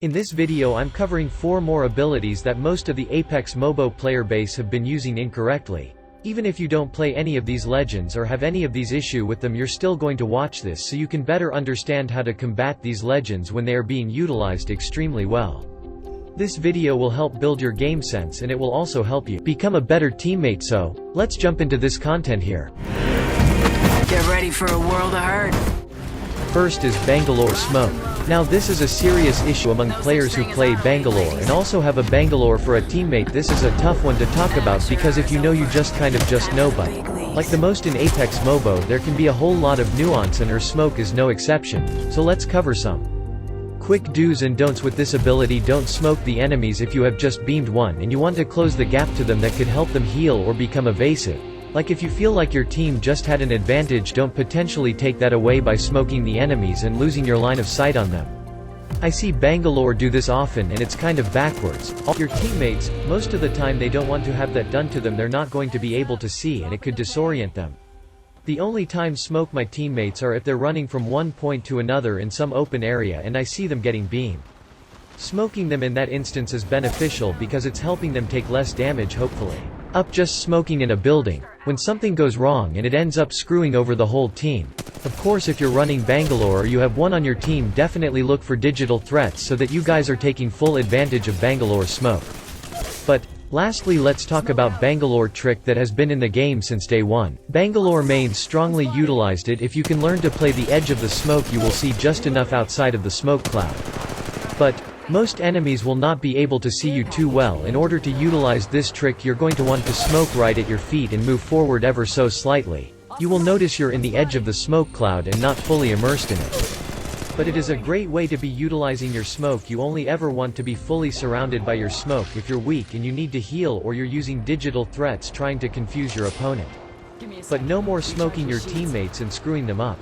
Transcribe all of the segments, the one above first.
In this video I'm covering 4 more abilities that most of the Apex MOBO player base have been using incorrectly. Even if you don't play any of these legends or have any of these issue with them, you're still going to watch this so you can better understand how to combat these legends when they are being utilized extremely well. This video will help build your game sense and it will also help you become a better teammate, so let's jump into this content here. Get ready for a world of hurt. First is Bangalore smoke. Now this is a serious issue among players who play Bangalore and also have a Bangalore for a teammate. This is a tough one to talk about because if you know, you just know, but like the most in Apex MOBO, there can be a whole lot of nuance and her smoke is no exception, so let's cover some quick do's and don'ts with this ability. Don't smoke the enemies if you have just beamed one and you want to close the gap to them that could help them heal or become evasive. Like if you feel like your team just had an advantage, don't potentially take that away by smoking the enemies and losing your line of sight on them. I see Bangalore do this often and it's kind of backwards. Your teammates, most of the time they don't want to have that done to them, they're not going to be able to see and it could disorient them. The only time smoke my teammates are if they're running from one point to another in some open area and I see them getting beamed. Smoking them in that instance is beneficial because it's helping them take less damage hopefully. Just smoking in a building, when something goes wrong and it ends up screwing over the whole team. Of course if you're running Bangalore or you have one on your team, definitely look for digital threats so that you guys are taking full advantage of Bangalore smoke. But lastly, let's talk about Bangalore trick that has been in the game since day one. Bangalore mains strongly utilized it. If you can learn to play the edge of the smoke, you will see just enough outside of the smoke cloud. But most enemies will not be able to see you too well. In order to utilize this trick, you're going to want to smoke right at your feet and move forward ever so slightly. You will notice you're in the edge of the smoke cloud and not fully immersed in it. But it is a great way to be utilizing your smoke. You only ever want to be fully surrounded by your smoke if you're weak and you need to heal or you're using digital threats trying to confuse your opponent. But no more smoking your teammates and screwing them up.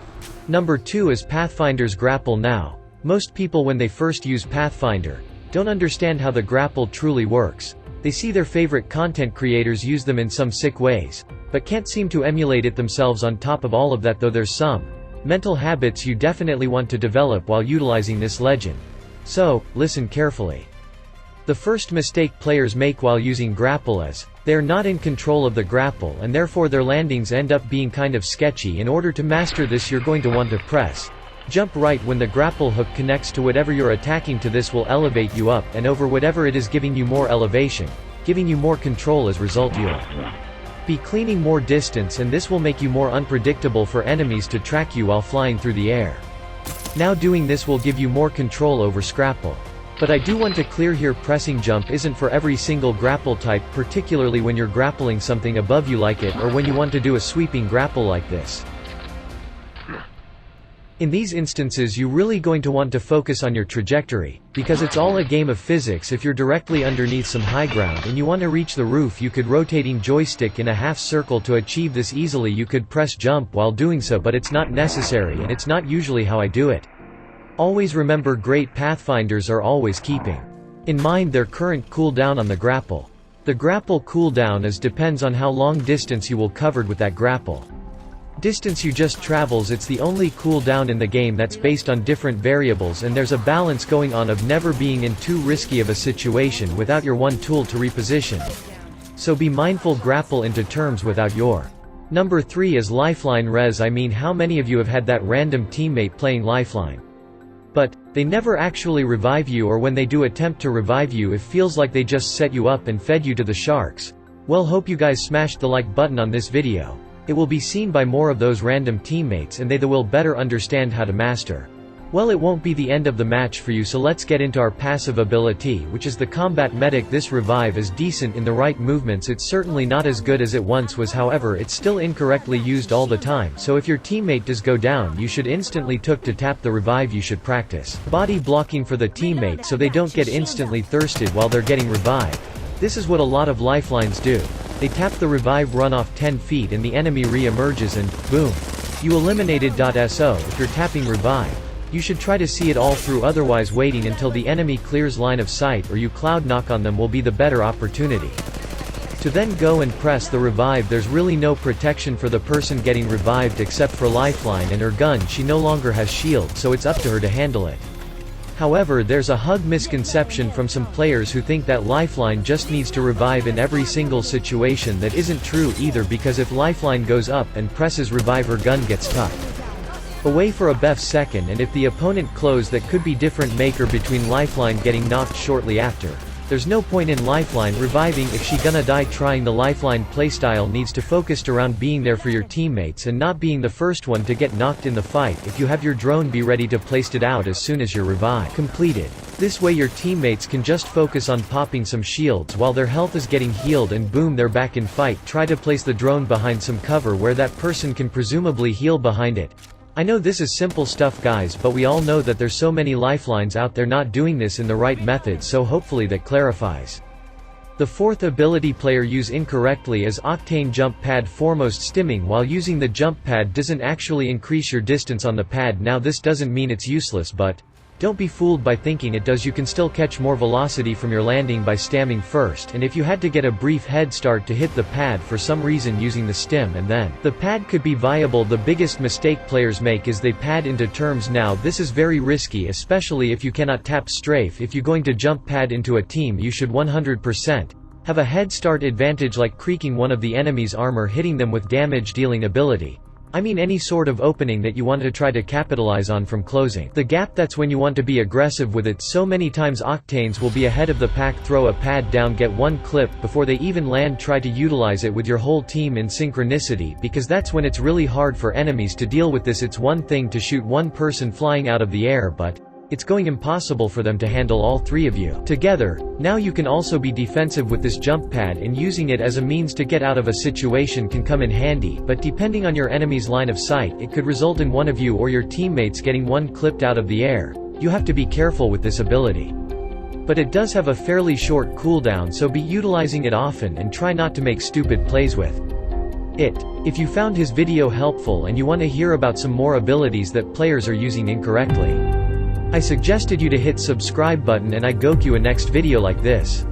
Number 2 is Pathfinder's grapple. Now, most people when they first use Pathfinder, don't understand how the grapple truly works. They see their favorite content creators use them in some sick ways, but can't seem to emulate it themselves. On top of all of that though, there's some mental habits you definitely want to develop while utilizing this legend. So, listen carefully. The first mistake players make while using grapple is, they're not in control of the grapple and therefore their landings end up being kind of sketchy. In order to master this, you're going to want to press jump right when the grapple hook connects to whatever you're attacking to. This will elevate you up and over whatever it is, giving you more elevation, giving you more control. As a result, you'll be cleaning more distance and this will make you more unpredictable for enemies to track you while flying through the air. Now doing this will give you more control over grapple. But I do want to clear here, pressing jump isn't for every single grapple type, particularly when you're grappling something above you like it or when you want to do a sweeping grapple like this. In these instances you're really going to want to focus on your trajectory, because it's all a game of physics. If you're directly underneath some high ground and you want to reach the roof, you could rotating joystick in a half circle to achieve this easily. You could press jump while doing so, but it's not necessary and it's not usually how I do it. Always remember, great Pathfinders are always keeping in mind their current cooldown on the grapple. The grapple cooldown depends on how long distance you will covered with that grapple. Distance you just travels, it's the only cooldown in the game that's based on different variables, and there's a balance going on of never being in too risky of a situation without your one tool to reposition. So be mindful, grapple into terms without your. Number 3 is Lifeline res. I mean, how many of you have had that random teammate playing Lifeline, but they never actually revive you, or when they do attempt to revive you, it feels like they just set you up and fed you to the sharks? Well, hope you guys smashed the like button on this video. It will be seen by more of those random teammates and they will better understand how to master. Well, it won't be the end of the match for you, so let's get into our passive ability, which is the Combat Medic. This revive is decent in the right movements. It's certainly not as good as it once was, however it's still incorrectly used all the time, so if your teammate does go down, you should instantly to tap the revive. You should practice body blocking for the teammate so they don't get instantly thirsted while they're getting revived. This is what a lot of lifelines do. They tap the revive, run off 10 feet and the enemy re-emerges and, boom, you eliminated. So, if you're tapping revive, you should try to see it all through, otherwise waiting until the enemy clears line of sight or you cloud knock on them will be the better opportunity to then go and press the revive. There's really no protection for the person getting revived except for Lifeline and her gun. She no longer has shield, so it's up to her to handle it. However, there's a hug misconception from some players who think that Lifeline just needs to revive in every single situation. That isn't true either, because if Lifeline goes up and presses revive, her gun gets tucked away for a BF second, and if the opponent close, that could be different maker between Lifeline getting knocked shortly after. There's no point in Lifeline reviving if she gonna die trying. The Lifeline playstyle needs to focus around being there for your teammates and not being the first one to get knocked in the fight. If you have your drone, be ready to place it out as soon as your revive completed. This way your teammates can just focus on popping some shields while their health is getting healed, and boom, they're back in fight. Try to place the drone behind some cover where that person can presumably heal behind it. I know this is simple stuff, guys, but we all know that there's so many Lifelines out there not doing this in the right method, so hopefully that clarifies. The fourth ability player use incorrectly is Octane jump pad. Foremost, stimming while using the jump pad doesn't actually increase your distance on the pad. Now this doesn't mean it's useless, but don't be fooled by thinking it does. You can still catch more velocity from your landing by stamming first, and if you had to get a brief head start to hit the pad for some reason using the stim, and then the pad could be viable. The biggest mistake players make is they pad into terms. Now this is very risky, especially if you cannot tap strafe. If you're going to jump pad into a team, you should 100% have a head start advantage, like creaking one of the enemy's armor, hitting them with damage dealing ability. I mean any sort of opening that you want to try to capitalize on from closing the gap. That's when you want to be aggressive with it. So many times Octanes will be ahead of the pack, throw a pad down, get one clip before they even land, try to utilize it with your whole team in synchronicity, because that's when it's really hard for enemies to deal with this. It's one thing to shoot one person flying out of the air, but it's going impossible for them to handle all three of you together. Now you can also be defensive with this jump pad, and using it as a means to get out of a situation can come in handy, but depending on your enemy's line of sight, it could result in one of you or your teammates getting one clipped out of the air. You have to be careful with this ability. But it does have a fairly short cooldown, so be utilizing it often and try not to make stupid plays with it. If you found his video helpful and you want to hear about some more abilities that players are using incorrectly, I suggested you to hit subscribe button, and I go you a next video like this.